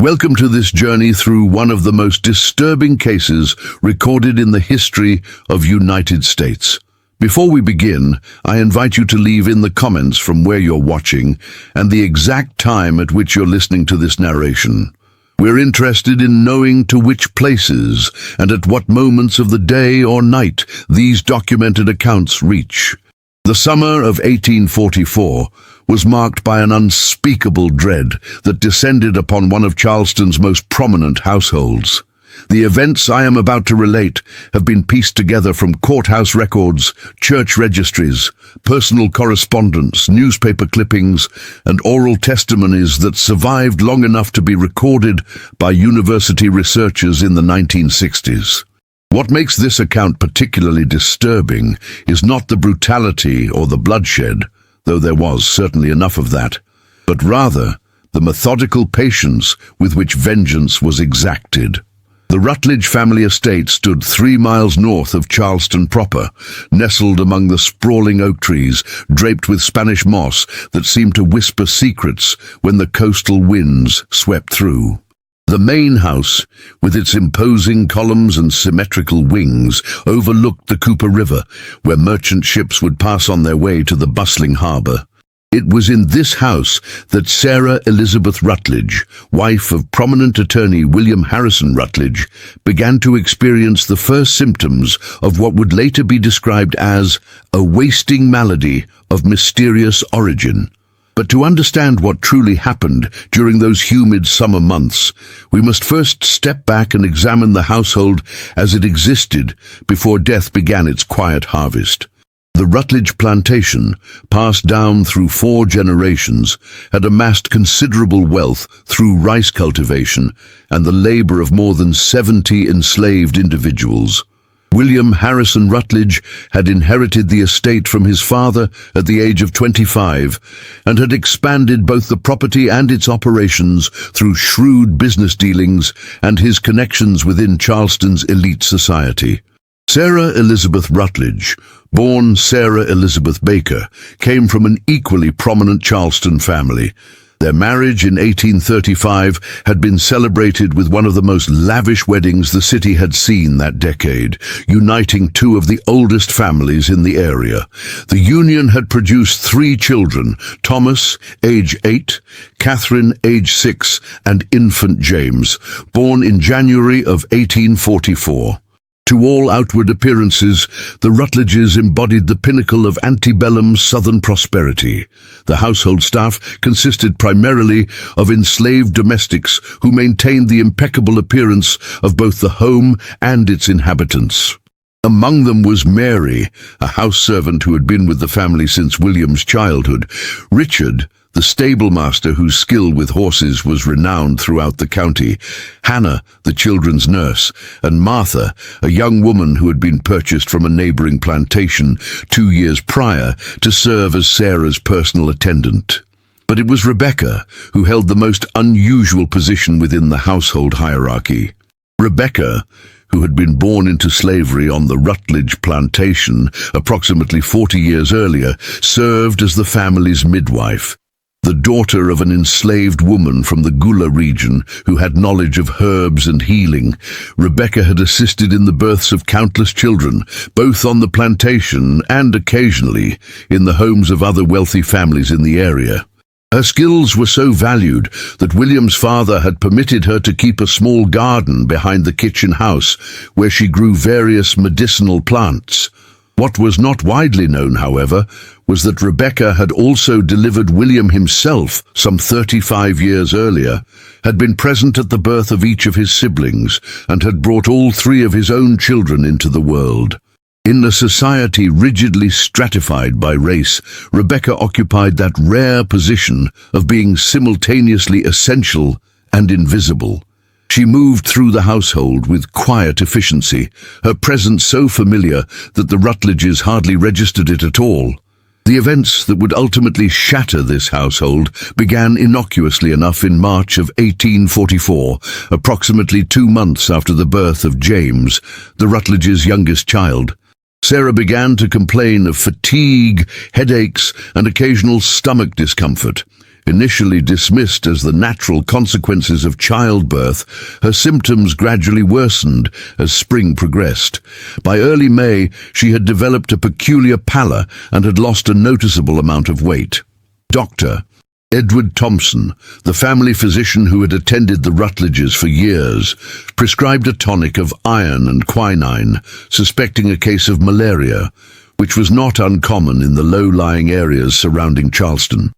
Welcome to this journey through one of the most disturbing cases recorded in the history of United States. Before we begin, I invite you to leave in the comments from where you're watching and the exact time at which you're listening to this narration. We're interested in knowing to which places and at what moments of the day or night these documented accounts reach. The summer of 1844 was marked by an unspeakable dread that descended upon one of Charleston's most prominent households. The events I am about to relate have been pieced together from courthouse records, church registries, personal correspondence, newspaper clippings, and oral testimonies that survived long enough to be recorded by university researchers in the 1960s. What makes this account particularly disturbing is not the brutality or the bloodshed, though there was certainly enough of that, but rather the methodical patience with which vengeance was exacted. The Rutledge family estate stood 3 miles north of Charleston proper, nestled among the sprawling oak trees, draped with Spanish moss that seemed to whisper secrets when the coastal winds swept through. The main house, with its imposing columns and symmetrical wings, overlooked the Cooper River, where merchant ships would pass on their way to the bustling harbor. It was in this house that Sarah Elizabeth Rutledge, wife of prominent attorney William Harrison Rutledge, began to experience the first symptoms of what would later be described as a wasting malady of mysterious origin. But to understand what truly happened during those humid summer months, we must first step back and examine the household as it existed before death began its quiet harvest. The Rutledge plantation, passed down through 4 generations, had amassed considerable wealth through rice cultivation and the labor of more than 70 enslaved individuals. William Harrison Rutledge had inherited the estate from his father at the age of 25 and had expanded both the property and its operations through shrewd business dealings and his connections within Charleston's elite society. Sarah Elizabeth Rutledge, born Sarah Elizabeth Baker, came from an equally prominent Charleston family. Their marriage in 1835 had been celebrated with one of the most lavish weddings the city had seen that decade, uniting 2 of the oldest families in the area. The union had produced 3 children, Thomas, age 8, Catherine, age 6, and infant James, born in January of 1844. To all outward appearances, the Rutledges embodied the pinnacle of antebellum Southern prosperity. The household staff consisted primarily of enslaved domestics who maintained the impeccable appearance of both the home and its inhabitants. Among them was Mary, a house servant who had been with the family since William's childhood, Richard, the stable master whose skill with horses was renowned throughout the county, Hannah, the children's nurse, and Martha, a young woman who had been purchased from a neighboring plantation 2 years prior to serve as Sarah's personal attendant. But it was Rebecca who held the most unusual position within the household hierarchy. Rebecca, who had been born into slavery on the Rutledge plantation approximately 40 years earlier, served as the family's midwife. The daughter of an enslaved woman from the Gula region who had knowledge of herbs and healing, Rebecca had assisted in the births of countless children, both on the plantation and occasionally in the homes of other wealthy families in the area. Her skills were so valued that William's father had permitted her to keep a small garden behind the kitchen house where she grew various medicinal plants. What was not widely known, however, was that Rebecca had also delivered William himself some 35 years earlier, had been present at the birth of each of his siblings, and had brought all 3 of his own children into the world. In a society rigidly stratified by race, Rebecca occupied that rare position of being simultaneously essential and invisible. She moved through the household with quiet efficiency, her presence so familiar that the Rutledges hardly registered it at all. The events that would ultimately shatter this household began innocuously enough in March of 1844, approximately 2 months after the birth of James, the Rutledges' youngest child. Sarah began to complain of fatigue, headaches, and occasional stomach discomfort. Initially dismissed as the natural consequences of childbirth, her symptoms gradually worsened as spring progressed. By early May, she had developed a peculiar pallor and had lost a noticeable amount of weight. Dr. Edward Thompson, the family physician who had attended the Rutledges for years, prescribed a tonic of iron and quinine, suspecting a case of malaria, which was not uncommon in the low-lying areas surrounding Charleston.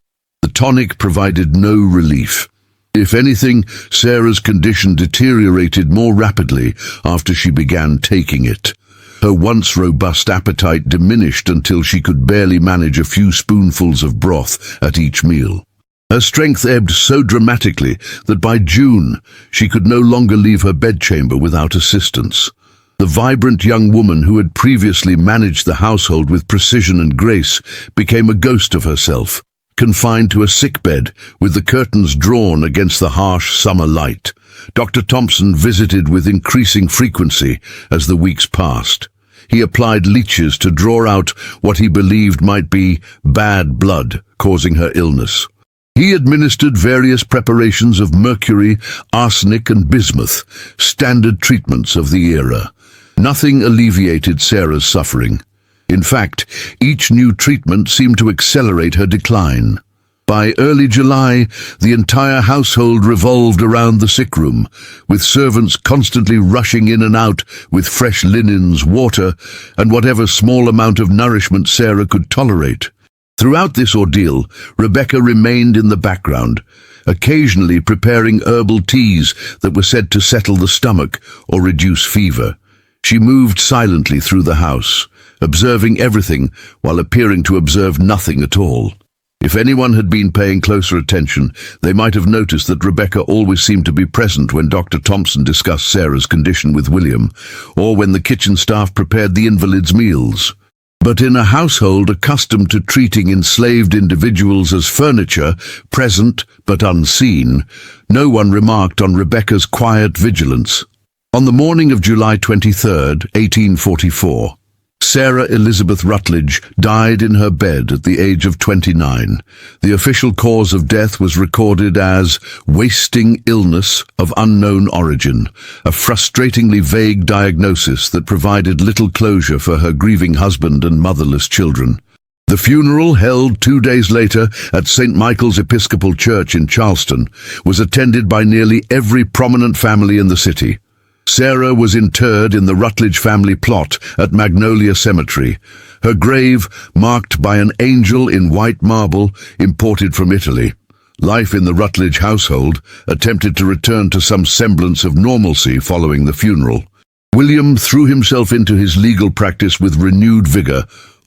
The tonic provided no relief. If anything, Sarah's condition deteriorated more rapidly after she began taking it. Her once robust appetite diminished until she could barely manage a few spoonfuls of broth at each meal. Her strength ebbed so dramatically that by June she could no longer leave her bedchamber without assistance. The vibrant young woman who had previously managed the household with precision and grace became a ghost of herself, confined to a sickbed with the curtains drawn against the harsh summer light. Dr. Thompson visited with increasing frequency as the weeks passed. He applied leeches to draw out what he believed might be bad blood causing her illness. He administered various preparations of mercury, arsenic, and bismuth, standard treatments of the era. Nothing alleviated Sarah's suffering. In fact, each new treatment seemed to accelerate her decline. By early July, the entire household revolved around the sick room, with servants constantly rushing in and out with fresh linens, water, and whatever small amount of nourishment Sarah could tolerate. Throughout this ordeal, Rebecca remained in the background, occasionally preparing herbal teas that were said to settle the stomach or reduce fever. She moved silently through the house, observing everything while appearing to observe nothing at all. If anyone had been paying closer attention, they might have noticed that Rebecca always seemed to be present when Dr. Thompson discussed Sarah's condition with William, or when the kitchen staff prepared the invalid's meals. But in a household accustomed to treating enslaved individuals as furniture, present but unseen, no one remarked on Rebecca's quiet vigilance. On the morning of July 23, 1844, Sarah Elizabeth Rutledge died in her bed at the age of 29. The official cause of death was recorded as wasting illness of unknown origin, a frustratingly vague diagnosis that provided little closure for her grieving husband and motherless children. The funeral, held 2 days later at St. Michael's Episcopal Church in Charleston, was attended by nearly every prominent family in the city. Sarah was interred in the Rutledge family plot at Magnolia Cemetery, her grave marked by an angel in white marble imported from Italy. Life in the Rutledge household attempted to return to some semblance of normalcy following the funeral. William threw himself into his legal practice with renewed vigor,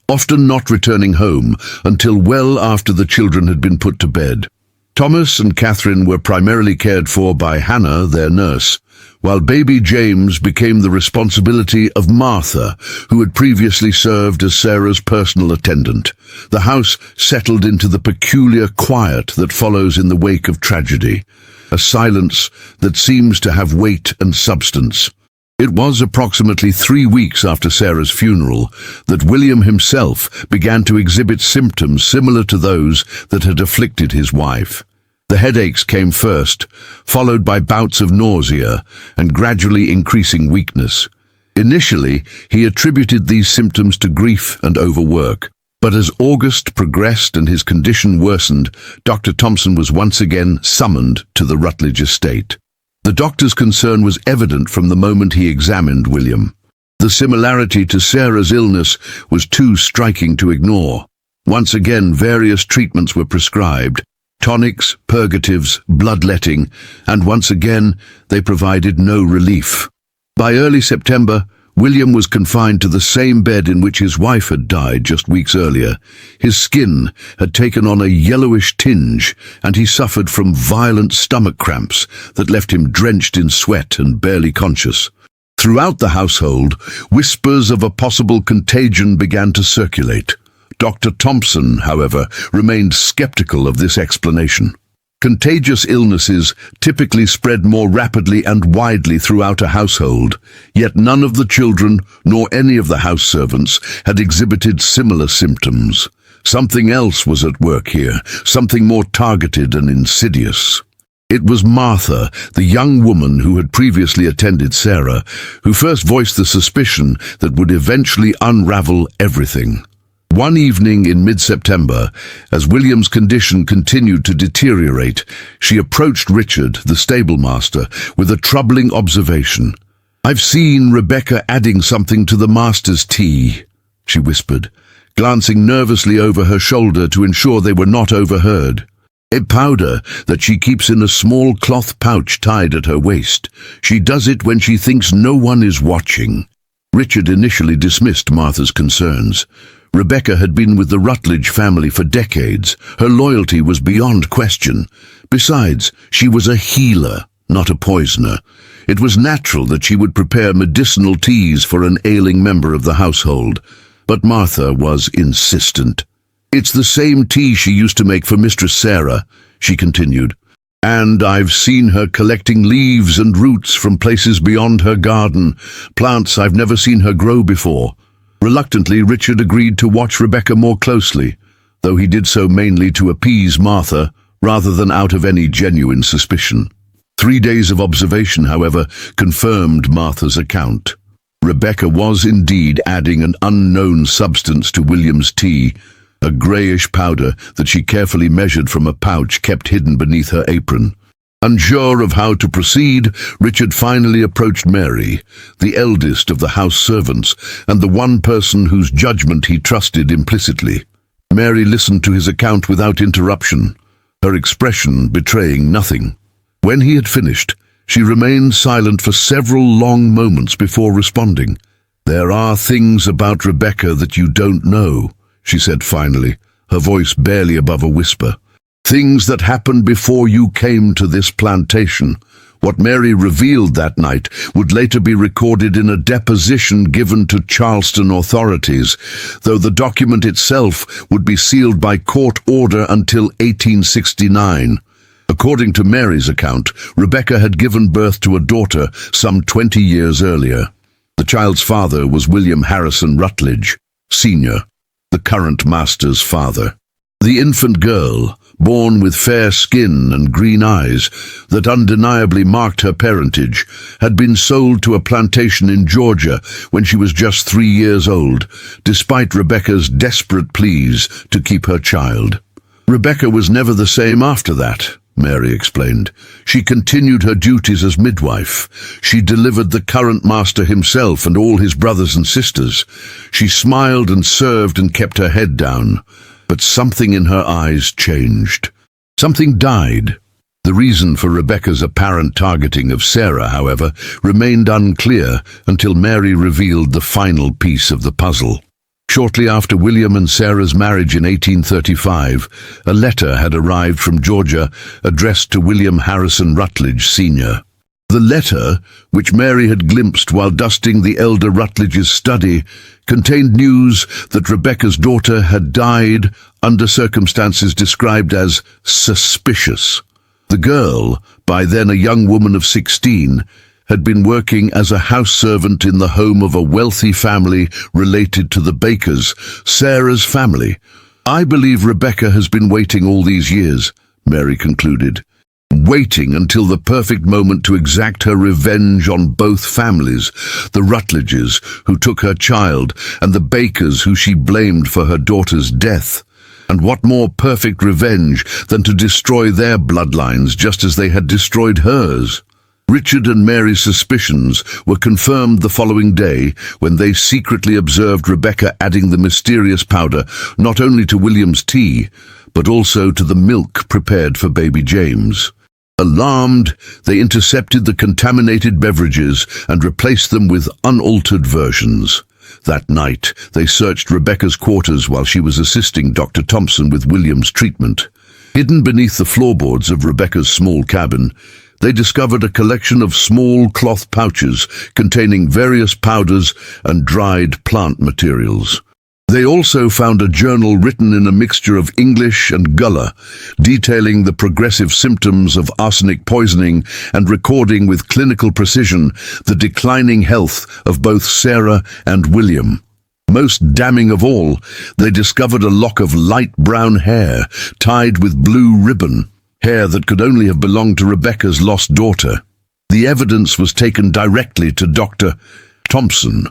often not returning home until well after the children had been put to bed. Thomas and Catherine were primarily cared for by Hannah, their nurse, while baby James became the responsibility of Martha, who had previously served as Sarah's personal attendant. The house settled into the peculiar quiet that follows in the wake of tragedy, a silence that seems to have weight and substance. It was approximately 3 weeks after Sarah's funeral that William himself began to exhibit symptoms similar to those that had afflicted his wife. The headaches came first, followed by bouts of nausea and gradually increasing weakness. Initially, he attributed these symptoms to grief and overwork. But as August progressed and his condition worsened, Dr. Thompson was once again summoned to the Rutledge estate. The doctor's concern was evident from the moment he examined William. The similarity to Sarah's illness was too striking to ignore. Once again, various treatments were prescribed: tonics, purgatives, bloodletting, and once again, they provided no relief. By early September, William was confined to the same bed in which his wife had died just weeks earlier. His skin had taken on a yellowish tinge, and he suffered from violent stomach cramps that left him drenched in sweat and barely conscious. Throughout the household, whispers of a possible contagion began to circulate. Dr. Thompson, however, remained skeptical of this explanation. Contagious illnesses typically spread more rapidly and widely throughout a household, yet none of the children nor any of the house servants had exhibited similar symptoms. Something else was at work here, something more targeted and insidious. It was Martha, the young woman who had previously attended Sarah, who first voiced the suspicion that would eventually unravel everything. One evening in mid-September, as William's condition continued to deteriorate, she approached Richard, the stablemaster, with a troubling observation. "I've seen Rebecca adding something to the master's tea," she whispered, glancing nervously over her shoulder to ensure they were not overheard. "A powder that she keeps in a small cloth pouch tied at her waist. She does it when she thinks no one is watching." Richard initially dismissed Martha's concerns. Rebecca had been with the Rutledge family for decades. Her loyalty was beyond question. Besides, she was a healer, not a poisoner. It was natural that she would prepare medicinal teas for an ailing member of the household. But Martha was insistent. "It's the same tea she used to make for Mistress Sarah," she continued. "And I've seen her collecting leaves and roots from places beyond her garden, plants I've never seen her grow before." Reluctantly, Richard agreed to watch Rebecca more closely, though he did so mainly to appease Martha rather than out of any genuine suspicion. 3 days of observation, however, confirmed Martha's account. Rebecca was indeed adding an unknown substance to William's tea, a greyish powder that she carefully measured from a pouch kept hidden beneath her apron. Unsure of how to proceed, Richard finally approached Mary, the eldest of the house servants, and the one person whose judgment he trusted implicitly. Mary listened to his account without interruption, her expression betraying nothing. When he had finished, she remained silent for several long moments before responding. "There are things about Rebecca that you don't know," she said finally, her voice barely above a whisper. "Things that happened before you came to this plantation." What Mary revealed that night would later be recorded in a deposition given to Charleston authorities, though the document itself would be sealed by court order until 1869. According to Mary's account, Rebecca had given birth to a daughter some 20 years earlier. The child's father was William Harrison Rutledge, Sr., the current master's father. The infant girl, born with fair skin and green eyes that undeniably marked her parentage, had been sold to a plantation in Georgia when she was just 3 years old, despite Rebecca's desperate pleas to keep her child. "Rebecca was never the same after that," Mary explained. "She continued her duties as midwife. She delivered the current master himself and all his brothers and sisters. She smiled and served and kept her head down. But something in her eyes changed. Something died." The reason for Rebecca's apparent targeting of Sarah, however, remained unclear until Mary revealed the final piece of the puzzle. Shortly after William and Sarah's marriage in 1835, a letter had arrived from Georgia addressed to William Harrison Rutledge, Sr. The letter, which Mary had glimpsed while dusting the elder Rutledge's study, contained news that Rebecca's daughter had died under circumstances described as suspicious. The girl, by then a young woman of 16, had been working as a house servant in the home of a wealthy family related to the Bakers, Sarah's family. "I believe Rebecca has been waiting all these years," Mary concluded. "Waiting until the perfect moment to exact her revenge on both families, the Rutledges, who took her child, and the Bakers, who she blamed for her daughter's death. And what more perfect revenge than to destroy their bloodlines just as they had destroyed hers?" Richard and Mary's suspicions were confirmed the following day when they secretly observed Rebecca adding the mysterious powder not only to William's tea, but also to the milk prepared for baby James. Alarmed, they intercepted the contaminated beverages and replaced them with unaltered versions. That night, they searched Rebecca's quarters while she was assisting Dr. Thompson with William's treatment. Hidden beneath the floorboards of Rebecca's small cabin, they discovered a collection of small cloth pouches containing various powders and dried plant materials. They also found a journal written in a mixture of English and Gullah, detailing the progressive symptoms of arsenic poisoning and recording with clinical precision the declining health of both Sarah and William. Most damning of all, they discovered a lock of light brown hair tied with blue ribbon, hair that could only have belonged to Rebecca's lost daughter. The evidence was taken directly to Dr. Thompson,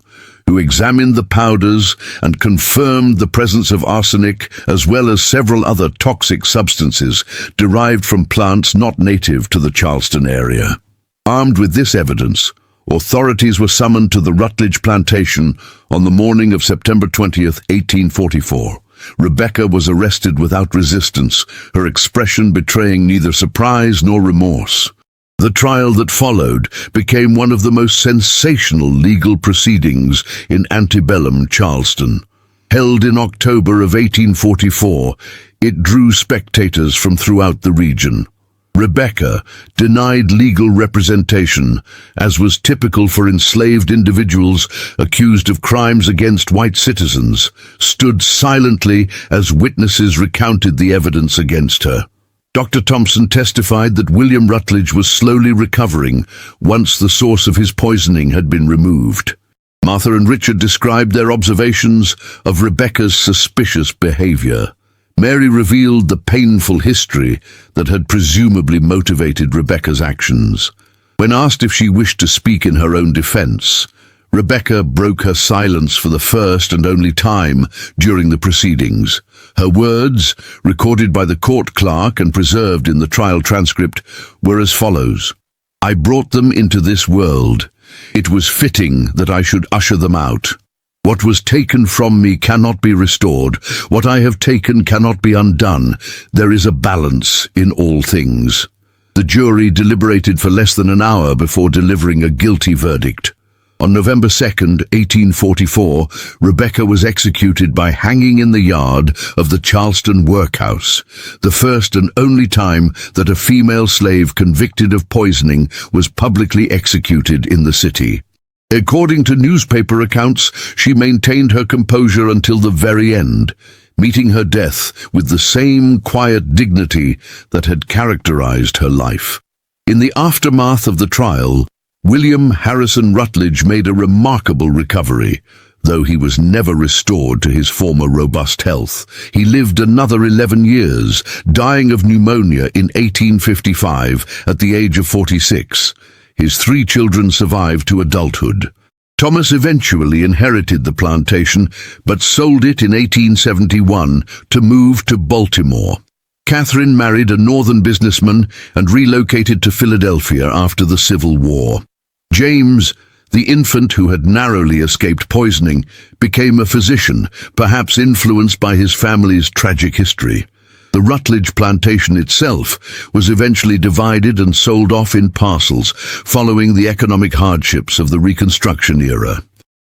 who examined the powders and confirmed the presence of arsenic as well as several other toxic substances derived from plants not native to the Charleston area. Armed with this evidence, authorities were summoned to the Rutledge plantation on the morning of September 20th, 1844. Rebecca was arrested without resistance, her expression betraying neither surprise nor remorse. The trial that followed became one of the most sensational legal proceedings in antebellum Charleston. Held in October of 1844, it drew spectators from throughout the region. Rebecca, denied legal representation, as was typical for enslaved individuals accused of crimes against white citizens, stood silently as witnesses recounted the evidence against her. Dr. Thompson testified that William Rutledge was slowly recovering once the source of his poisoning had been removed. Martha and Richard described their observations of Rebecca's suspicious behavior. Mary revealed the painful history that had presumably motivated Rebecca's actions. When asked if she wished to speak in her own defense, Rebecca broke her silence for the first and only time during the proceedings. Her words, recorded by the court clerk and preserved in the trial transcript, were as follows: "I brought them into this world. It was fitting that I should usher them out. What was taken from me cannot be restored. What I have taken cannot be undone. There is a balance in all things." The jury deliberated for less than an hour before delivering a guilty verdict. On November 2nd, 1844, Rebecca was executed by hanging in the yard of the Charleston workhouse, the first and only time that a female slave convicted of poisoning was publicly executed in the city. According to newspaper accounts, she maintained her composure until the very end, meeting her death with the same quiet dignity that had characterized her life. In the aftermath of the trial, William Harrison Rutledge made a remarkable recovery. Though he was never restored to his former robust health, he lived another 11 years, dying of pneumonia in 1855 at the age of 46. His 3 children survived to adulthood. Thomas eventually inherited the plantation, but sold it in 1871 to move to Baltimore. Catherine married a northern businessman and relocated to Philadelphia after the Civil War. James, the infant who had narrowly escaped poisoning, became a physician, perhaps influenced by his family's tragic history. The Rutledge plantation itself was eventually divided and sold off in parcels following the economic hardships of the Reconstruction era.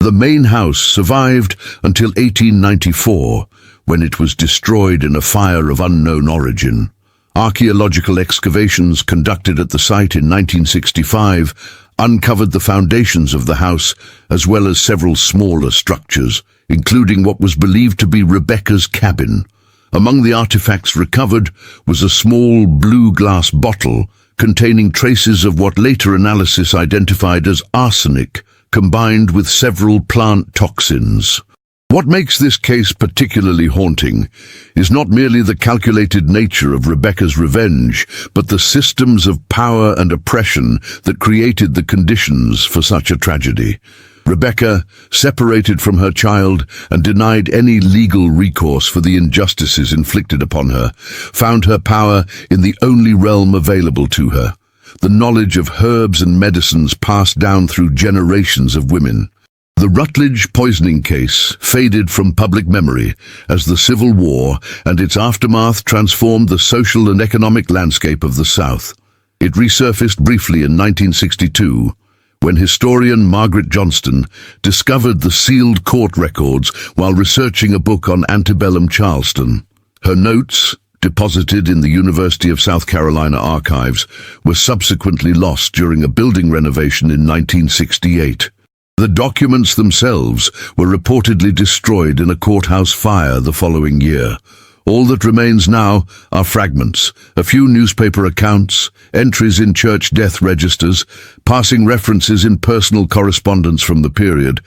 The main house survived until 1894, when it was destroyed in a fire of unknown origin. Archaeological excavations conducted at the site in 1965 uncovered the foundations of the house as well as several smaller structures, including what was believed to be Rebecca's cabin. Among the artifacts recovered was a small blue glass bottle containing traces of what later analysis identified as arsenic, combined with several plant toxins. What makes this case particularly haunting is not merely the calculated nature of Rebecca's revenge, but the systems of power and oppression that created the conditions for such a tragedy. Rebecca, separated from her child and denied any legal recourse for the injustices inflicted upon her, found her power in the only realm available to her, the knowledge of herbs and medicines passed down through generations of women. The Rutledge poisoning case faded from public memory as the Civil War and its aftermath transformed the social and economic landscape of the South. It resurfaced briefly in 1962, when historian Margaret Johnston discovered the sealed court records while researching a book on antebellum Charleston. Her notes, deposited in the University of South Carolina archives, were subsequently lost during a building renovation in 1968. The documents themselves were reportedly destroyed in a courthouse fire the following year. All that remains now are fragments, a few newspaper accounts, entries in church death registers, passing references in personal correspondence from the period,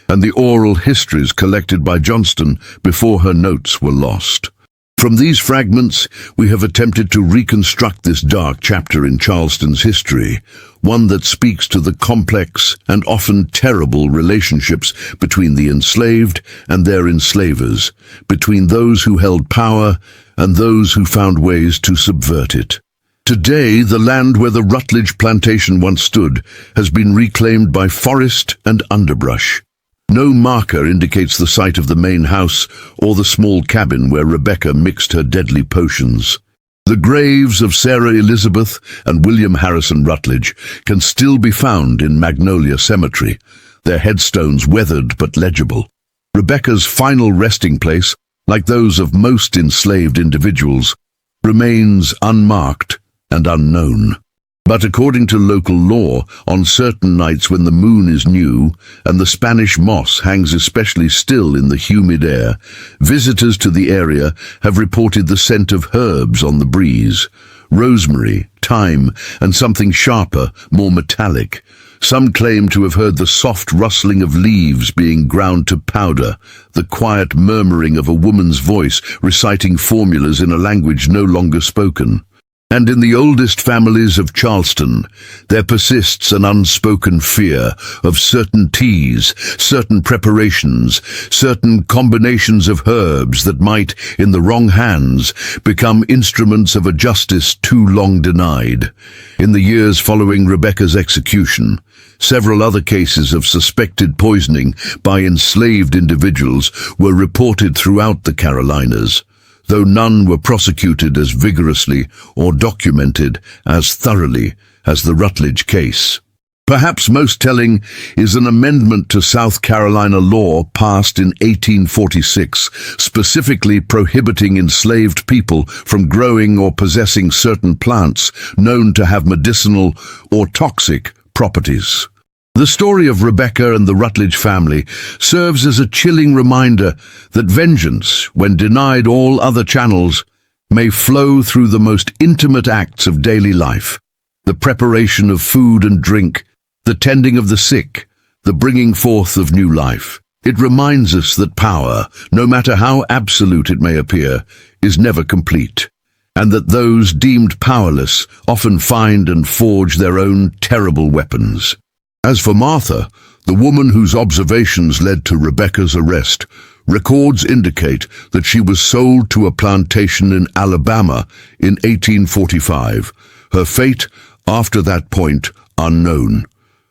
and the oral histories collected by Johnston before her notes were lost. From these fragments, we have attempted to reconstruct this dark chapter in Charleston's history, one that speaks to the complex and often terrible relationships between the enslaved and their enslavers, between those who held power and those who found ways to subvert it. Today, the land where the Rutledge plantation once stood has been reclaimed by forest and underbrush. No marker indicates the site of the main house or the small cabin where Rebecca mixed her deadly potions. The graves of Sarah Elizabeth and William Harrison Rutledge can still be found in Magnolia Cemetery, their headstones weathered but legible. Rebecca's final resting place, like those of most enslaved individuals, remains unmarked and unknown. But according to local law, on certain nights when the moon is new and the Spanish moss hangs especially still in the humid air, visitors to the area have reported the scent of herbs on the breeze: rosemary, thyme, and something sharper, more metallic. Some claim to have heard the soft rustling of leaves being ground to powder, the quiet murmuring of a woman's voice reciting formulas in a language no longer spoken. And in the oldest families of Charleston, there persists an unspoken fear of certain teas, certain preparations, certain combinations of herbs that might, in the wrong hands, become instruments of a justice too long denied. In the years following Rebecca's execution, several other cases of suspected poisoning by enslaved individuals were reported throughout the Carolinas, though none were prosecuted as vigorously or documented as thoroughly as the Rutledge case. Perhaps most telling is an amendment to South Carolina law passed in 1846, specifically prohibiting enslaved people from growing or possessing certain plants known to have medicinal or toxic properties. The story of Rebecca and the Rutledge family serves as a chilling reminder that vengeance, when denied all other channels, may flow through the most intimate acts of daily life: the preparation of food and drink, the tending of the sick, the bringing forth of new life. It reminds us that power, no matter how absolute it may appear, is never complete, and that those deemed powerless often find and forge their own terrible weapons. As for Martha, the woman whose observations led to Rebecca's arrest, records indicate that she was sold to a plantation in Alabama in 1845, her fate, after that point, unknown.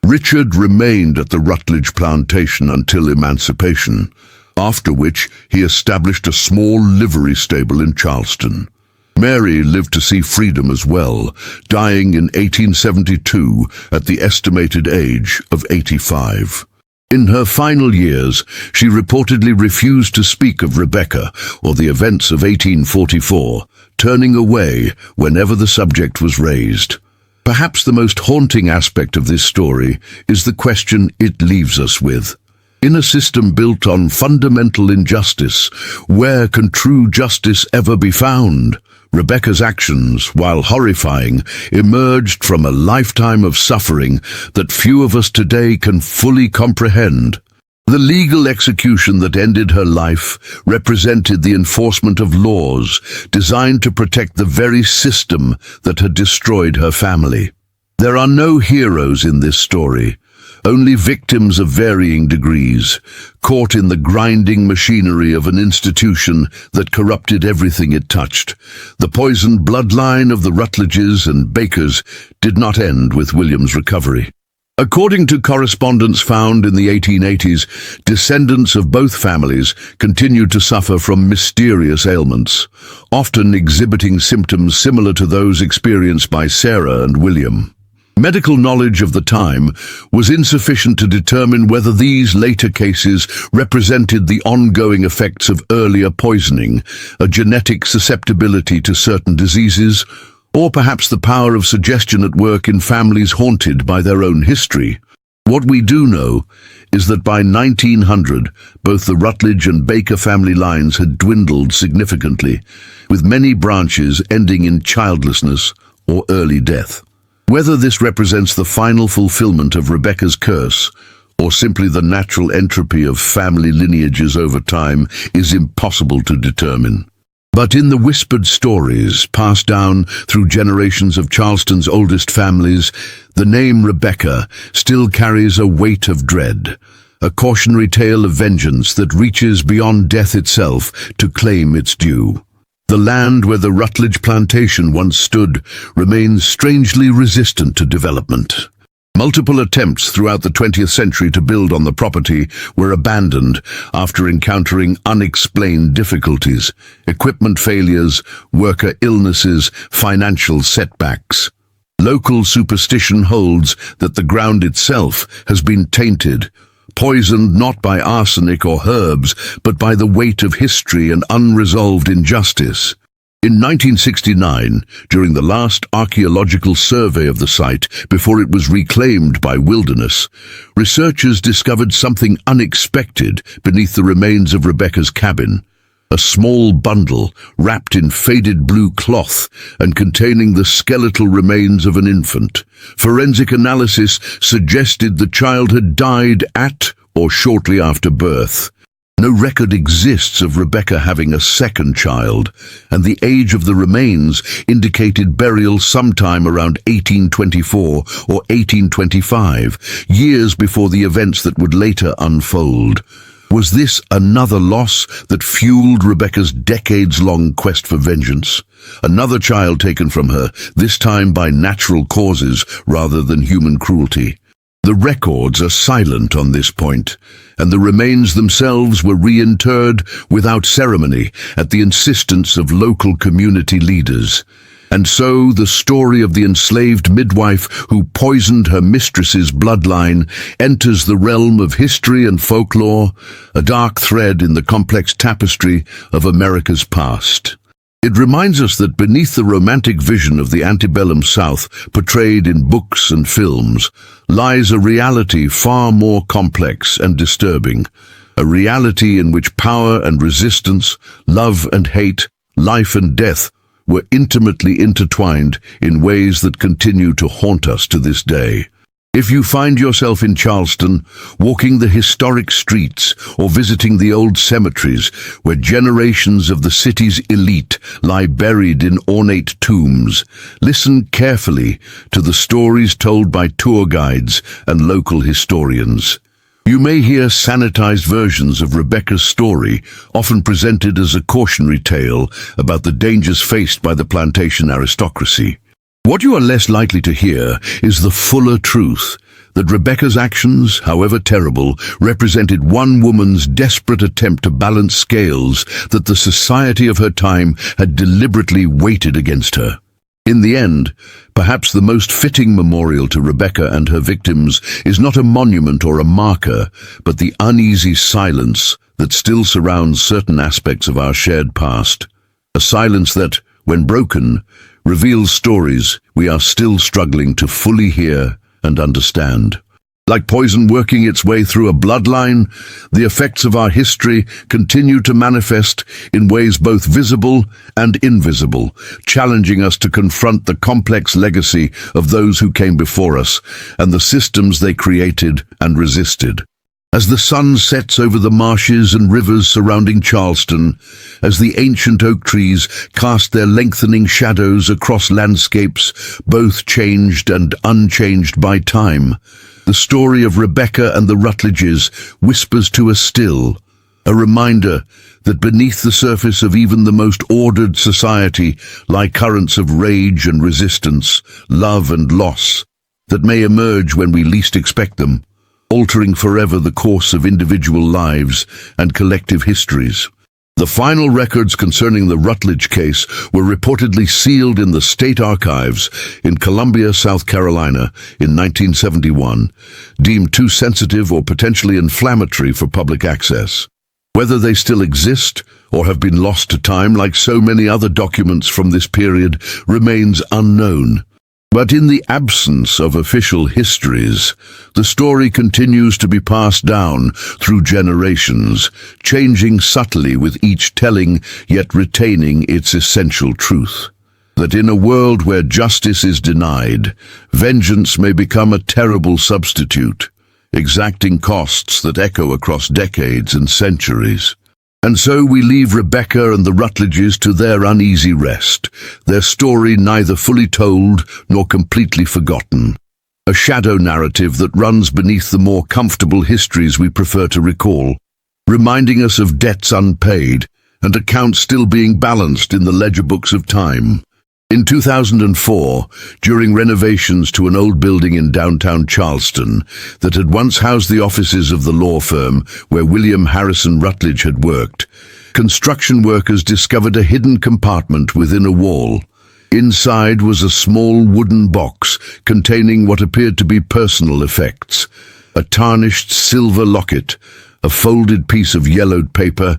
Richard remained at the Rutledge plantation until emancipation, after which he established a small livery stable in Charleston. Mary lived to see freedom as well, dying in 1872 at the estimated age of 85. In her final years, she reportedly refused to speak of Rebecca or the events of 1844, turning away whenever the subject was raised. Perhaps the most haunting aspect of this story is the question it leaves us with. In a system built on fundamental injustice, where can true justice ever be found? Rebecca's actions, while horrifying, emerged from a lifetime of suffering that few of us today can fully comprehend. The legal execution that ended her life represented the enforcement of laws designed to protect the very system that had destroyed her family. There are no heroes in this story, only victims of varying degrees, caught in the grinding machinery of an institution that corrupted everything it touched. The poisoned bloodline of the Rutledges and Bakers did not end with William's recovery. According to correspondence found in the 1880s, descendants of both families continued to suffer from mysterious ailments, often exhibiting symptoms similar to those experienced by Sarah and William. Medical knowledge of the time was insufficient to determine whether these later cases represented the ongoing effects of earlier poisoning, a genetic susceptibility to certain diseases, or perhaps the power of suggestion at work in families haunted by their own history. What we do know is that by 1900, both the Rutledge and Baker family lines had dwindled significantly, with many branches ending in childlessness or early death. Whether this represents the final fulfillment of Rebecca's curse, or simply the natural entropy of family lineages over time, is impossible to determine. But in the whispered stories passed down through generations of Charleston's oldest families, the name Rebecca still carries a weight of dread, a cautionary tale of vengeance that reaches beyond death itself to claim its due. The land where the Rutledge plantation once stood remains strangely resistant to development. Multiple attempts throughout the 20th century to build on the property were abandoned after encountering unexplained difficulties, equipment failures, worker illnesses, financial setbacks. Local superstition holds that the ground itself has been tainted, poisoned not by arsenic or herbs, but by the weight of history and unresolved injustice. In 1969, during the last archaeological survey of the site before it was reclaimed by wilderness, researchers discovered something unexpected beneath the remains of Rebecca's cabin. A small bundle wrapped in faded blue cloth and containing the skeletal remains of an infant. Forensic analysis suggested the child had died at or shortly after birth. No record exists of Rebecca having a second child, and the age of the remains indicated burial sometime around 1824 or 1825, years before the events that would later unfold. Was this another loss that fueled Rebecca's decades-long quest for vengeance? Another child taken from her, this time by natural causes rather than human cruelty. The records are silent on this point, and the remains themselves were reinterred without ceremony at the insistence of local community leaders. And so the story of the enslaved midwife who poisoned her mistress's bloodline enters the realm of history and folklore, a dark thread in the complex tapestry of America's past. It reminds us that beneath the romantic vision of the antebellum South portrayed in books and films lies a reality far more complex and disturbing, a reality in which power and resistance, love and hate, life and death were intimately intertwined in ways that continue to haunt us to this day. If you find yourself in Charleston, walking the historic streets or visiting the old cemeteries where generations of the city's elite lie buried in ornate tombs, listen carefully to the stories told by tour guides and local historians. You may hear sanitized versions of Rebecca's story, often presented as a cautionary tale about the dangers faced by the plantation aristocracy. What you are less likely to hear is the fuller truth, that Rebecca's actions, however terrible, represented one woman's desperate attempt to balance scales that the society of her time had deliberately weighted against her. In the end, perhaps the most fitting memorial to Rebecca and her victims is not a monument or a marker, but the uneasy silence that still surrounds certain aspects of our shared past. A silence that, when broken, reveals stories we are still struggling to fully hear and understand. Like poison working its way through a bloodline, the effects of our history continue to manifest in ways both visible and invisible, challenging us to confront the complex legacy of those who came before us and the systems they created and resisted. As the sun sets over the marshes and rivers surrounding Charleston, as the ancient oak trees cast their lengthening shadows across landscapes, both changed and unchanged by time, the story of Rebecca and the Rutledges whispers to us still, a reminder that beneath the surface of even the most ordered society lie currents of rage and resistance, love and loss, that may emerge when we least expect them, altering forever the course of individual lives and collective histories. The final records concerning the Rutledge case were reportedly sealed in the state archives in Columbia, South Carolina in 1971, deemed too sensitive or potentially inflammatory for public access. Whether they still exist or have been lost to time like so many other documents from this period remains unknown. But in the absence of official histories, the story continues to be passed down through generations, changing subtly with each telling, yet retaining its essential truth. That in a world where justice is denied, vengeance may become a terrible substitute, exacting costs that echo across decades and centuries. And so we leave Rebecca and the Rutledges to their uneasy rest, their story neither fully told nor completely forgotten. A shadow narrative that runs beneath the more comfortable histories we prefer to recall, reminding us of debts unpaid and accounts still being balanced in the ledger books of time. In 2004, during renovations to an old building in downtown Charleston that had once housed the offices of the law firm where William Harrison Rutledge had worked, construction workers discovered a hidden compartment within a wall. Inside was a small wooden box containing what appeared to be personal effects: a tarnished silver locket, a folded piece of yellowed paper,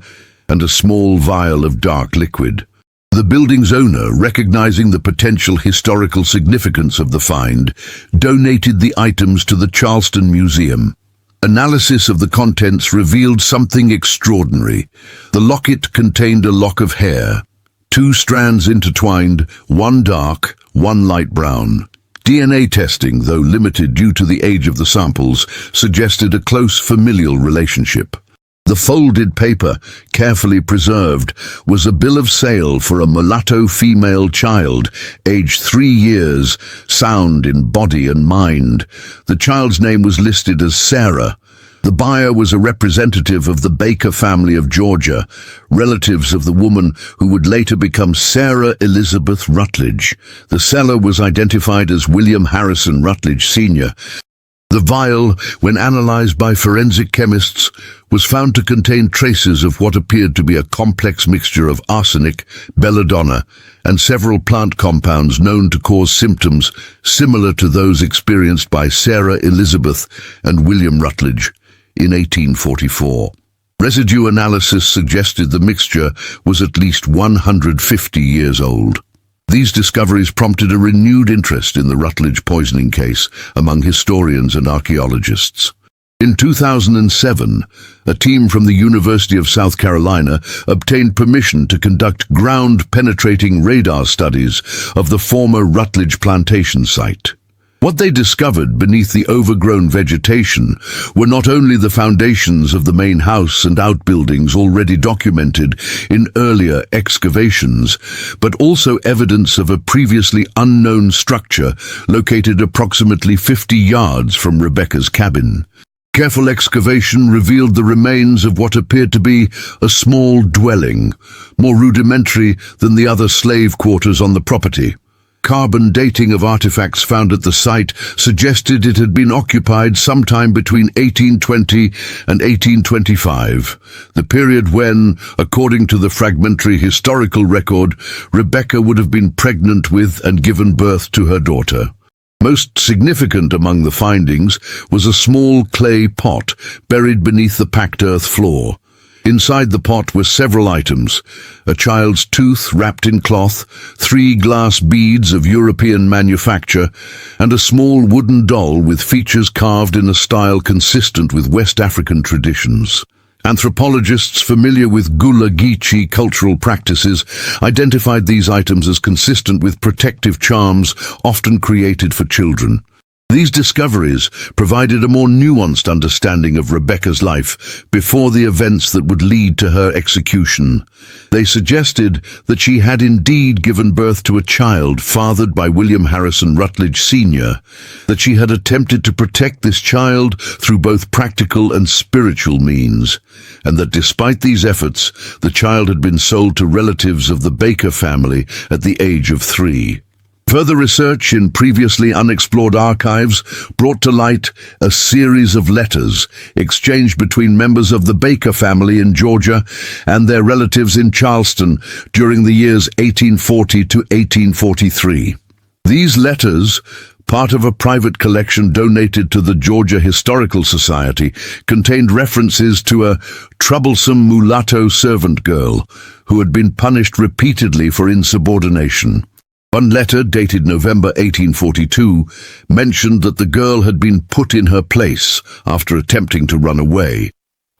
and a small vial of dark liquid. The building's owner, recognizing the potential historical significance of the find, donated the items to the Charleston Museum. Analysis of the contents revealed something extraordinary. The locket contained a lock of hair, 2 strands intertwined, one dark, one light brown. DNA testing, though limited due to the age of the samples, suggested a close familial relationship. The folded paper, carefully preserved, was a bill of sale for a mulatto female child, aged 3 years, sound in body and mind. The child's name was listed as Sarah. The buyer was a representative of the Baker family of Georgia, relatives of the woman who would later become Sarah Elizabeth Rutledge. The seller was identified as William Harrison Rutledge Sr. The vial, when analyzed by forensic chemists, was found to contain traces of what appeared to be a complex mixture of arsenic, belladonna, and several plant compounds known to cause symptoms similar to those experienced by Sarah Elizabeth and William Rutledge in 1844. Residue analysis suggested the mixture was at least 150 years old. These discoveries prompted a renewed interest in the Rutledge poisoning case among historians and archaeologists. In 2007, a team from the University of South Carolina obtained permission to conduct ground-penetrating radar studies of the former Rutledge plantation site. What they discovered beneath the overgrown vegetation were not only the foundations of the main house and outbuildings already documented in earlier excavations, but also evidence of a previously unknown structure located approximately 50 yards from Rebecca's cabin. Careful excavation revealed the remains of what appeared to be a small dwelling, more rudimentary than the other slave quarters on the property. Carbon dating of artifacts found at the site suggested it had been occupied sometime between 1820 and 1825, the period when, according to the fragmentary historical record, Rebecca would have been pregnant with and given birth to her daughter. Most significant among the findings was a small clay pot buried beneath the packed earth floor. Inside the pot were several items: a child's tooth wrapped in cloth, 3 glass beads of European manufacture, and a small wooden doll with features carved in a style consistent with West African traditions. Anthropologists familiar with Gula Geechee cultural practices identified these items as consistent with protective charms often created for children. These discoveries provided a more nuanced understanding of Rebecca's life before the events that would lead to her execution. They suggested that she had indeed given birth to a child fathered by William Harrison Rutledge Sr., that she had attempted to protect this child through both practical and spiritual means, and that despite these efforts, the child had been sold to relatives of the Baker family at the age of 3. Further research in previously unexplored archives brought to light a series of letters exchanged between members of the Baker family in Georgia and their relatives in Charleston during the years 1840 to 1843. These letters, part of a private collection donated to the Georgia Historical Society, contained references to a troublesome mulatto servant girl who had been punished repeatedly for insubordination. One letter, dated November 1842, mentioned that the girl had been put in her place after attempting to run away,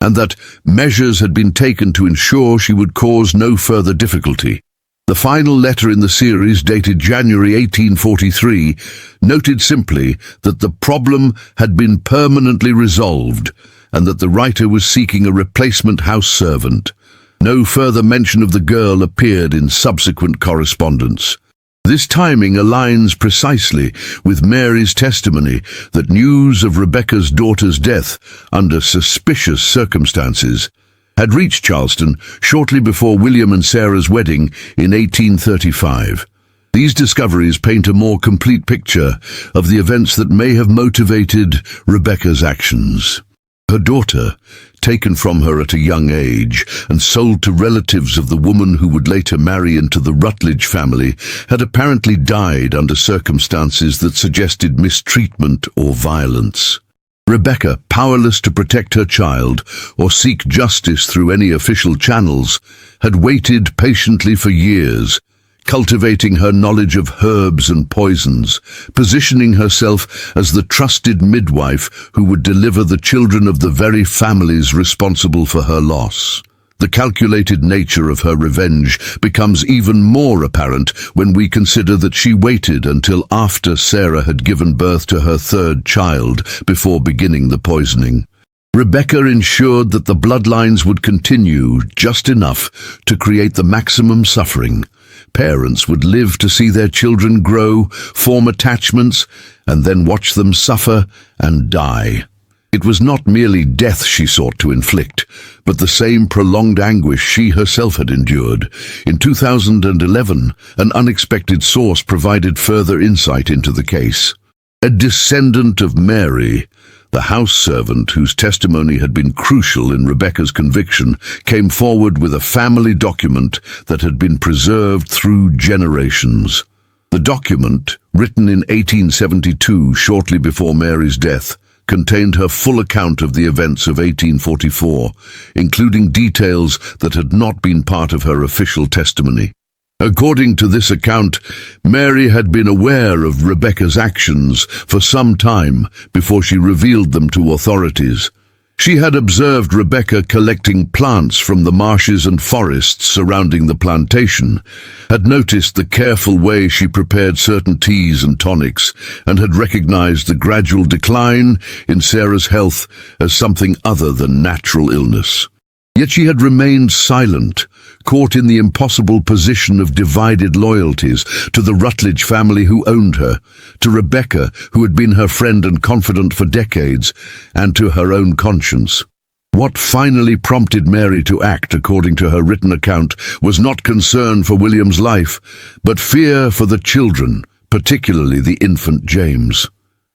and that measures had been taken to ensure she would cause no further difficulty. The final letter in the series, dated January 1843, noted simply that the problem had been permanently resolved and that the writer was seeking a replacement house servant. No further mention of the girl appeared in subsequent correspondence. This timing aligns precisely with Mary's testimony that news of Rebecca's daughter's death under suspicious circumstances had reached Charleston shortly before William and Sarah's wedding in 1835. These discoveries paint a more complete picture of the events that may have motivated Rebecca's actions. Her daughter, taken from her at a young age and sold to relatives of the woman who would later marry into the Rutledge family, had apparently died under circumstances that suggested mistreatment or violence. Rebecca, powerless to protect her child or seek justice through any official channels, had waited patiently for years, cultivating her knowledge of herbs and poisons, positioning herself as the trusted midwife who would deliver the children of the very families responsible for her loss. The calculated nature of her revenge becomes even more apparent when we consider that she waited until after Sarah had given birth to her third child before beginning the poisoning. Rebecca ensured that the bloodlines would continue just enough to create the maximum suffering. Parents would live to see their children grow, form attachments, and then watch them suffer and die. It was not merely death she sought to inflict, but the same prolonged anguish she herself had endured. In 2011, an unexpected source provided further insight into the case. A descendant of Mary, the house servant whose testimony had been crucial in Rebecca's conviction, came forward with a family document that had been preserved through generations. The document, written in 1872, shortly before Mary's death, contained her full account of the events of 1844, including details that had not been part of her official testimony. According to this account, Mary had been aware of Rebecca's actions for some time before she revealed them to authorities. She had observed Rebecca collecting plants from the marshes and forests surrounding the plantation, had noticed the careful way she prepared certain teas and tonics, and had recognized the gradual decline in Sarah's health as something other than natural illness. Yet she had remained silent, caught in the impossible position of divided loyalties to the Rutledge family who owned her, to Rebecca, who had been her friend and confidant for decades, and to her own conscience. What finally prompted Mary to act, according to her written account, was not concern for William's life, but fear for the children, particularly the infant James.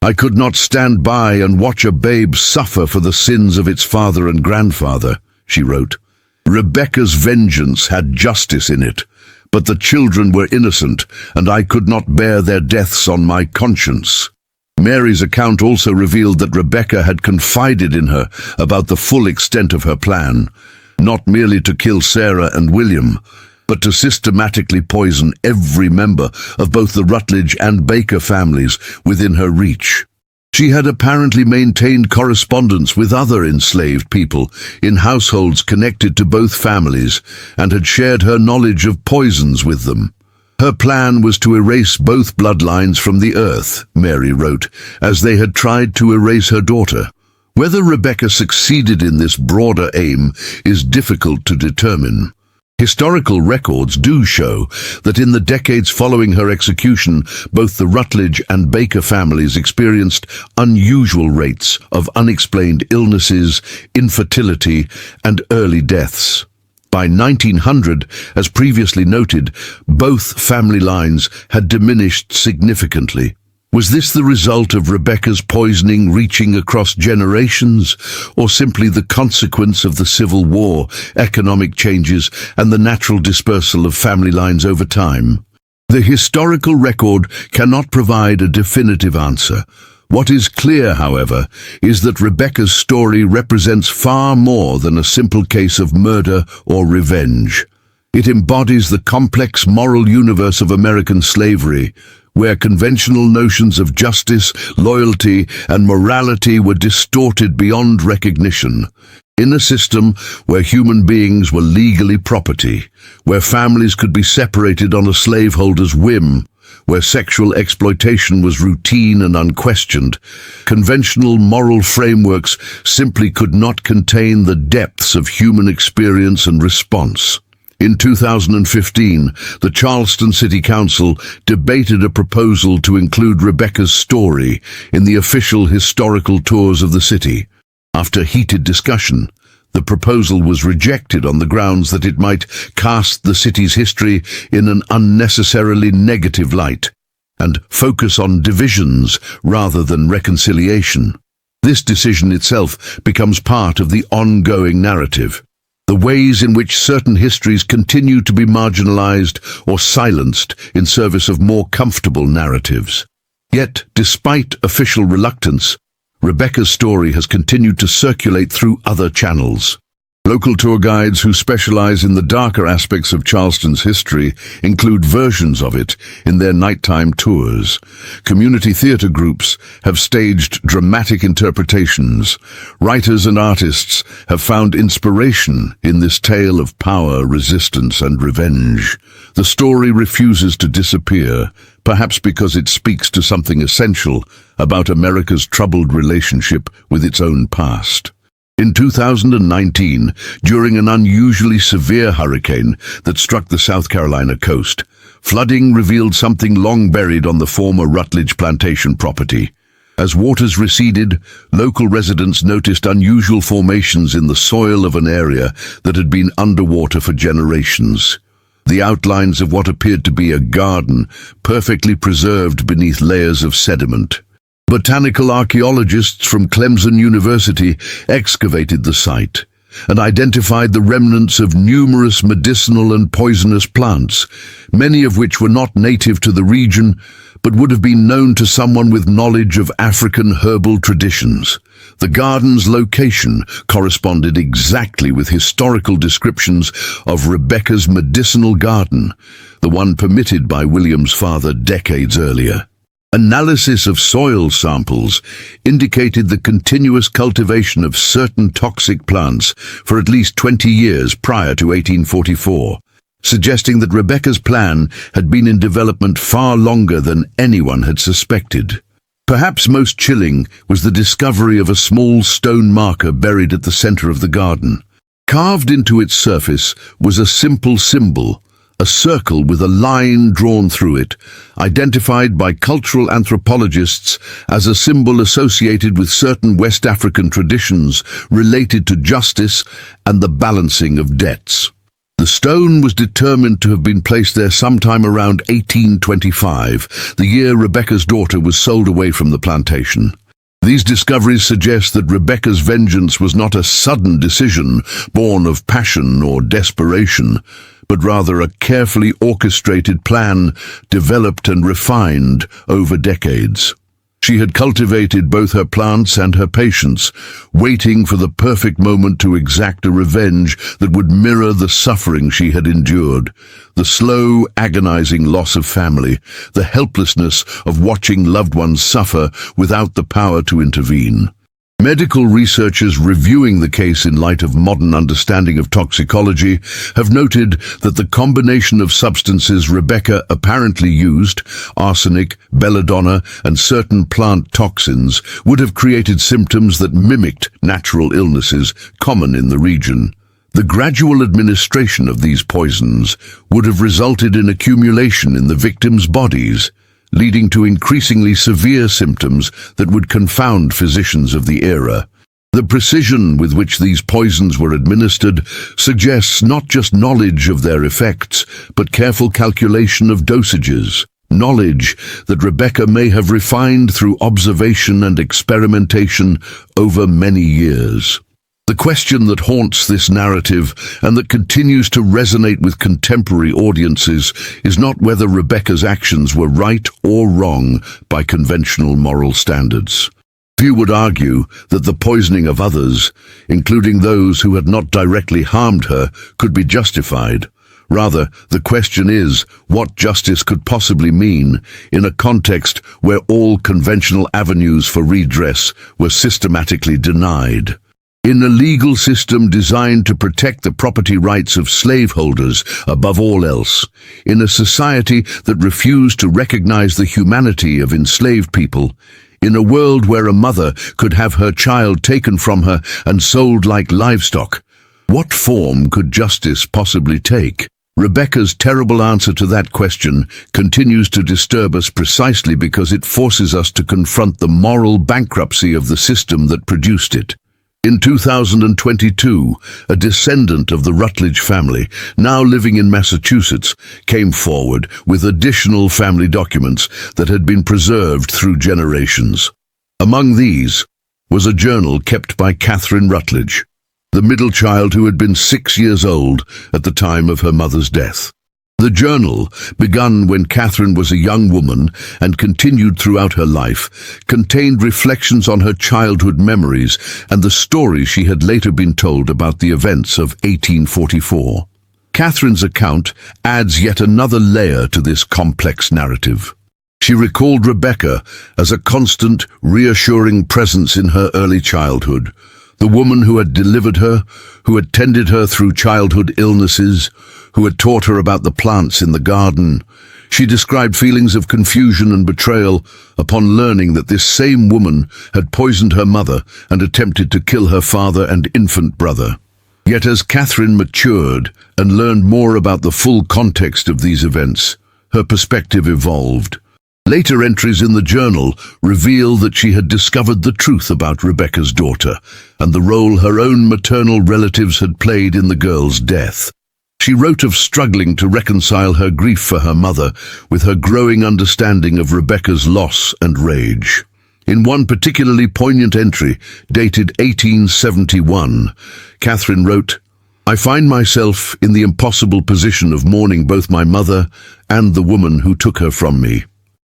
"I could not stand by and watch a babe suffer for the sins of its father and grandfather," she wrote. "Rebecca's vengeance had justice in it, but the children were innocent, and I could not bear their deaths on my conscience." Mary's account also revealed that Rebecca had confided in her about the full extent of her plan, not merely to kill Sarah and William, but to systematically poison every member of both the Rutledge and Baker families within her reach. She had apparently maintained correspondence with other enslaved people in households connected to both families and had shared her knowledge of poisons with them. Her plan was to erase both bloodlines from the earth, Mary wrote, as they had tried to erase her daughter. Whether Rebecca succeeded in this broader aim is difficult to determine. Historical records do show that in the decades following her execution, both the Rutledge and Baker families experienced unusual rates of unexplained illnesses, infertility, and early deaths. By 1900, as previously noted, both family lines had diminished significantly. Was this the result of Rebecca's poisoning reaching across generations, or simply the consequence of the Civil War, economic changes, and the natural dispersal of family lines over time? The historical record cannot provide a definitive answer. What is clear, however, is that Rebecca's story represents far more than a simple case of murder or revenge. It embodies the complex moral universe of American slavery, where conventional notions of justice, loyalty, and morality were distorted beyond recognition. In a system where human beings were legally property, where families could be separated on a slaveholder's whim, where sexual exploitation was routine and unquestioned, conventional moral frameworks simply could not contain the depths of human experience and response. In 2015, the Charleston City Council debated a proposal to include Rebecca's story in the official historical tours of the city. After heated discussion, the proposal was rejected on the grounds that it might cast the city's history in an unnecessarily negative light and focus on divisions rather than reconciliation. This decision itself becomes part of the ongoing narrative. The ways in which certain histories continue to be marginalized or silenced in service of more comfortable narratives. Yet, despite official reluctance, Rebecca's story has continued to circulate through other channels. Local tour guides who specialize in the darker aspects of Charleston's history include versions of it in their nighttime tours. Community theater groups have staged dramatic interpretations. Writers and artists have found inspiration in this tale of power, resistance, and revenge. The story refuses to disappear, perhaps because it speaks to something essential about America's troubled relationship with its own past. In 2019, during an unusually severe hurricane that struck the South Carolina coast, flooding revealed something long buried on the former Rutledge plantation property. As waters receded, local residents noticed unusual formations in the soil of an area that had been underwater for generations. The outlines of what appeared to be a garden, perfectly preserved beneath layers of sediment. Botanical archaeologists from Clemson University excavated the site and identified the remnants of numerous medicinal and poisonous plants, many of which were not native to the region but would have been known to someone with knowledge of African herbal traditions. The garden's location corresponded exactly with historical descriptions of Rebecca's medicinal garden, the one permitted by William's father decades earlier. Analysis of soil samples indicated the continuous cultivation of certain toxic plants for at least 20 years prior to 1844, suggesting that Rebecca's plan had been in development far longer than anyone had suspected. Perhaps most chilling was the discovery of a small stone marker buried at the center of the garden. Carved into its surface was a simple symbol, a circle with a line drawn through it, identified by cultural anthropologists as a symbol associated with certain West African traditions related to justice and the balancing of debts. The stone was determined to have been placed there sometime around 1825, the year Rebecca's daughter was sold away from the plantation. These discoveries suggest that Rebecca's vengeance was not a sudden decision born of passion or desperation, but rather a carefully orchestrated plan developed and refined over decades. She had cultivated both her plants and her patience, waiting for the perfect moment to exact a revenge that would mirror the suffering she had endured, the slow, agonizing loss of family, the helplessness of watching loved ones suffer without the power to intervene. Medical researchers reviewing the case in light of modern understanding of toxicology have noted that the combination of substances Rebecca apparently used, arsenic, belladonna, and certain plant toxins, would have created symptoms that mimicked natural illnesses common in the region. The gradual administration of these poisons would have resulted in accumulation in the victims' bodies, leading to increasingly severe symptoms that would confound physicians of the era. The precision with which these poisons were administered suggests not just knowledge of their effects, but careful calculation of dosages, knowledge that Rebecca may have refined through observation and experimentation over many years. The question that haunts this narrative and that continues to resonate with contemporary audiences is not whether Rebecca's actions were right or wrong by conventional moral standards. Few would argue that the poisoning of others, including those who had not directly harmed her, could be justified. Rather, the question is what justice could possibly mean in a context where all conventional avenues for redress were systematically denied. In a legal system designed to protect the property rights of slaveholders above all else, in a society that refused to recognize the humanity of enslaved people, in a world where a mother could have her child taken from her and sold like livestock, what form could justice possibly take? Rebecca's terrible answer to that question continues to disturb us precisely because it forces us to confront the moral bankruptcy of the system that produced it. In 2022, a descendant of the Rutledge family, now living in Massachusetts, came forward with additional family documents that had been preserved through generations. Among these was a journal kept by Catherine Rutledge, the middle child who had been 6 years old at the time of her mother's death. The journal, begun when Catherine was a young woman and continued throughout her life, contained reflections on her childhood memories and the story she had later been told about the events of 1844. Catherine's account adds yet another layer to this complex narrative. She recalled Rebecca as a constant, reassuring presence in her early childhood, the woman who had delivered her, who had tended her through childhood illnesses, who had taught her about the plants in the garden. She described feelings of confusion and betrayal upon learning that this same woman had poisoned her mother and attempted to kill her father and infant brother. Yet as Catherine matured and learned more about the full context of these events, her perspective evolved. Later entries in the journal reveal that she had discovered the truth about Rebecca's daughter and the role her own maternal relatives had played in the girl's death. She wrote of struggling to reconcile her grief for her mother with her growing understanding of Rebecca's loss and rage. In one particularly poignant entry, dated 1871, Catherine wrote, "I find myself in the impossible position of mourning both my mother and the woman who took her from me.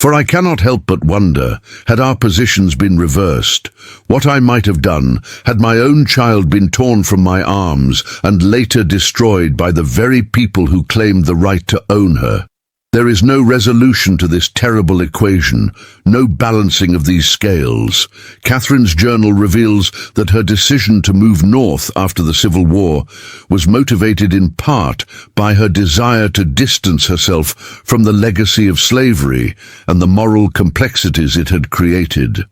For I cannot help but wonder, had our positions been reversed, what I might have done had my own child been torn from my arms and later destroyed by the very people who claimed the right to own her. There is no resolution to this terrible equation, no balancing of these scales." Catherine's journal reveals that her decision to move north after the Civil War was motivated in part by her desire to distance herself from the legacy of slavery and the moral complexities it had created.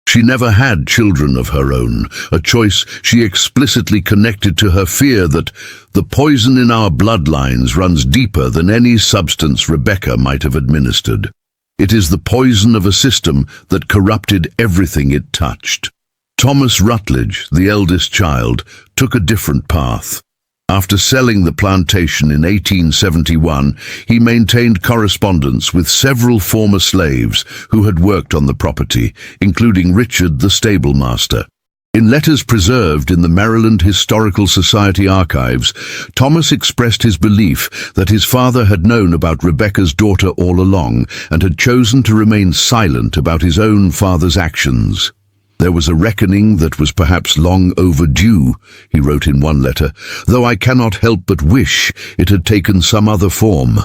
She never had children of her own, a choice she explicitly connected to her fear that the poison in our bloodlines runs deeper than any substance Rebecca might have administered. It is the poison of a system that corrupted everything it touched. Thomas Rutledge, the eldest child, took a different path. After selling the plantation in 1871, he maintained correspondence with several former slaves who had worked on the property, including Richard the stablemaster. In letters preserved in the Maryland Historical Society archives, Thomas expressed his belief that his father had known about Rebecca's daughter all along and had chosen to remain silent about his own father's actions. "There was a reckoning that was perhaps long overdue," he wrote in one letter, "though I cannot help but wish it had taken some other form."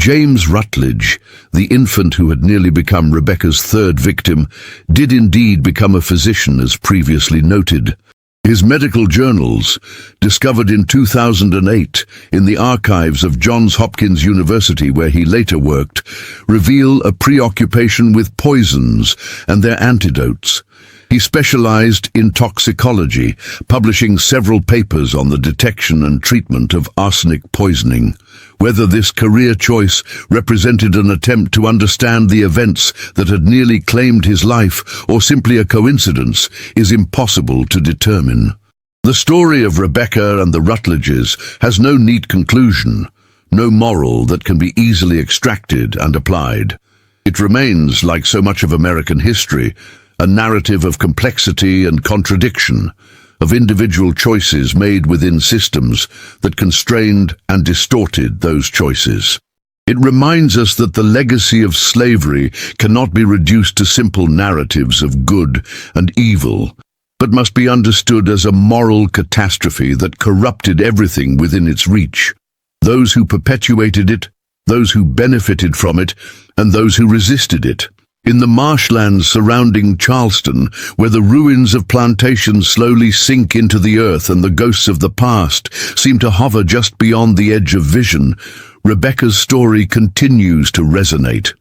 James Rutledge, the infant who had nearly become Rebecca's third victim, did indeed become a physician, as previously noted. His medical journals, discovered in 2008 in the archives of Johns Hopkins University where he later worked, reveal a preoccupation with poisons and their antidotes. He specialized in toxicology, publishing several papers on the detection and treatment of arsenic poisoning. Whether this career choice represented an attempt to understand the events that had nearly claimed his life or simply a coincidence is impossible to determine. The story of Rebecca and the Rutledges has no neat conclusion, no moral that can be easily extracted and applied. It remains, like so much of American history, a narrative of complexity and contradiction, of individual choices made within systems that constrained and distorted those choices. It reminds us that the legacy of slavery cannot be reduced to simple narratives of good and evil, but must be understood as a moral catastrophe that corrupted everything within its reach. those who perpetuated it, those who benefited from it, and those who resisted it. In the marshlands surrounding Charleston, where the ruins of plantations slowly sink into the earth and the ghosts of the past seem to hover just beyond the edge of vision, Rebecca's story continues to resonate.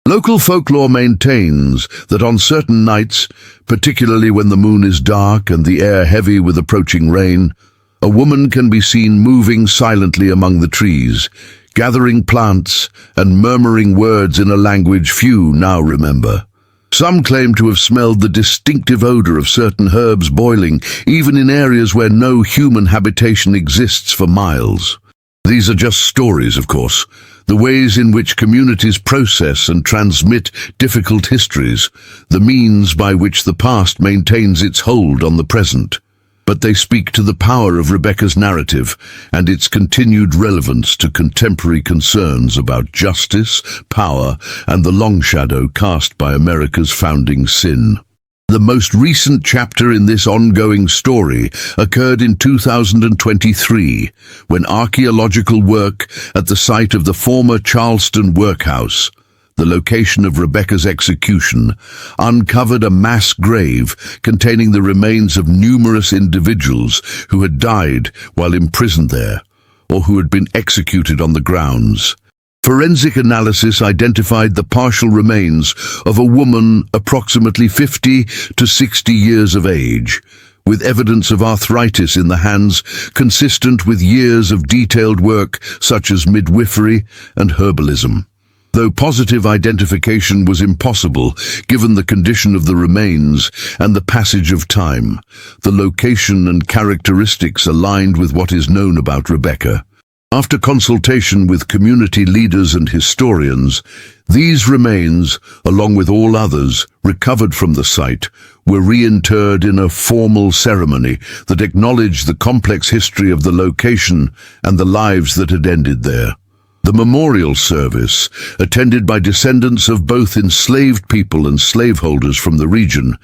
Local folklore maintains that on certain nights, particularly when the moon is dark and the air heavy with approaching rain, a woman can be seen moving silently among the trees, gathering plants and murmuring words in a language few now remember. Some claim to have smelled the distinctive odor of certain herbs boiling, even in areas where no human habitation exists for miles. These are just stories, of course, the ways in which communities process and transmit difficult histories, the means by which the past maintains its hold on the present. But they speak to the power of Rebecca's narrative and its continued relevance to contemporary concerns about justice, power, and the long shadow cast by America's founding sin. The most recent chapter in this ongoing story occurred in 2023, when archaeological work at the site of the former Charleston workhouse, the location of Rebecca's execution, uncovered a mass grave containing the remains of numerous individuals who had died while imprisoned there, or who had been executed on the grounds. Forensic analysis identified the partial remains of a woman approximately 50 to 60 years of age, with evidence of arthritis in the hands consistent with years of detailed work such as midwifery and herbalism. Though positive identification was impossible given the condition of the remains and the passage of time, the location and characteristics aligned with what is known about Rebecca. After consultation with community leaders and historians, these remains, along with all others recovered from the site, were reinterred in a formal ceremony that acknowledged the complex history of the location and the lives that had ended there. The memorial service, attended by descendants of both enslaved people and slaveholders from the region,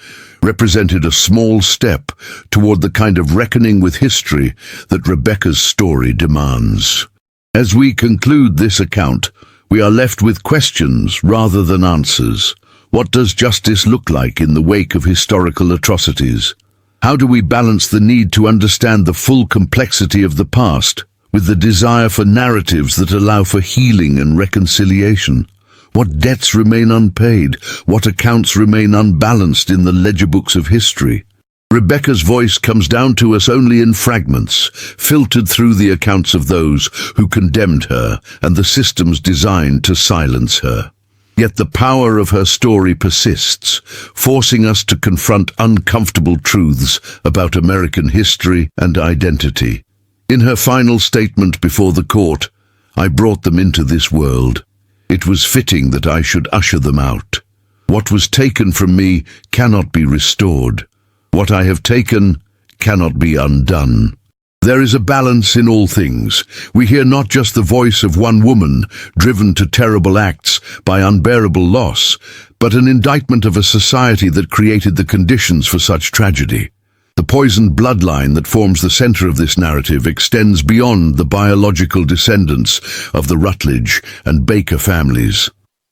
represented a small step toward the kind of reckoning with history that Rebecca's story demands. As we conclude this account, we are left with questions rather than answers. What does justice look like in the wake of historical atrocities? How do we balance the need to understand the full complexity of the past with the desire for narratives that allow for healing and reconciliation? What debts remain unpaid? What accounts remain unbalanced in the ledger books of history? Rebecca's voice comes down to us only in fragments, filtered through the accounts of those who condemned her and the systems designed to silence her. Yet the power of her story persists, forcing us to confront uncomfortable truths about American history and identity. In her final statement before the court, "I brought them into this world. It was fitting that I should usher them out. What was taken from me cannot be restored. What I have taken cannot be undone." There is a balance in all things. We hear not just the voice of one woman driven to terrible acts by unbearable loss, but an indictment of a society that created the conditions for such tragedy. The poisoned bloodline that forms the center of this narrative extends beyond the biological descendants of the Rutledge and Baker families.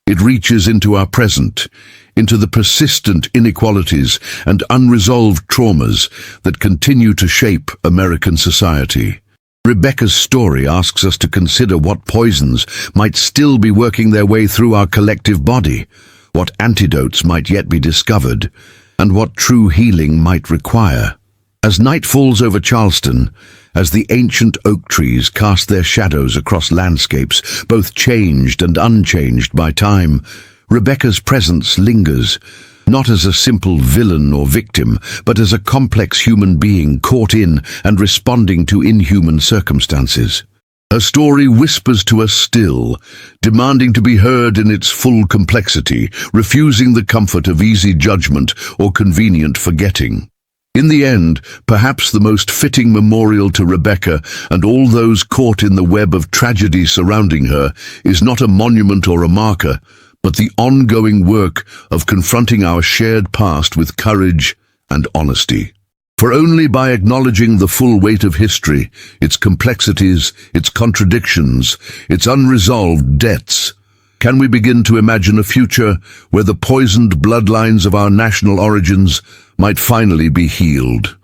It reaches into our present, into the persistent inequalities and unresolved traumas that continue to shape American society. Rebecca's story asks us to consider what poisons might still be working their way through our collective body, what antidotes might yet be discovered, and what true healing might require. As night falls over Charleston, as the ancient oak trees cast their shadows across landscapes, both changed and unchanged by time, Rebecca's presence lingers, not as a simple villain or victim, but as a complex human being caught in and responding to inhuman circumstances. Her story whispers to us still, demanding to be heard in its full complexity, refusing the comfort of easy judgment or convenient forgetting. In the end, perhaps the most fitting memorial to Rebecca and all those caught in the web of tragedy surrounding her is not a monument or a marker, but the ongoing work of confronting our shared past with courage and honesty. For only by acknowledging the full weight of history, its complexities, its contradictions, its unresolved debts, can we begin to imagine a future where the poisoned bloodlines of our national origins might finally be healed.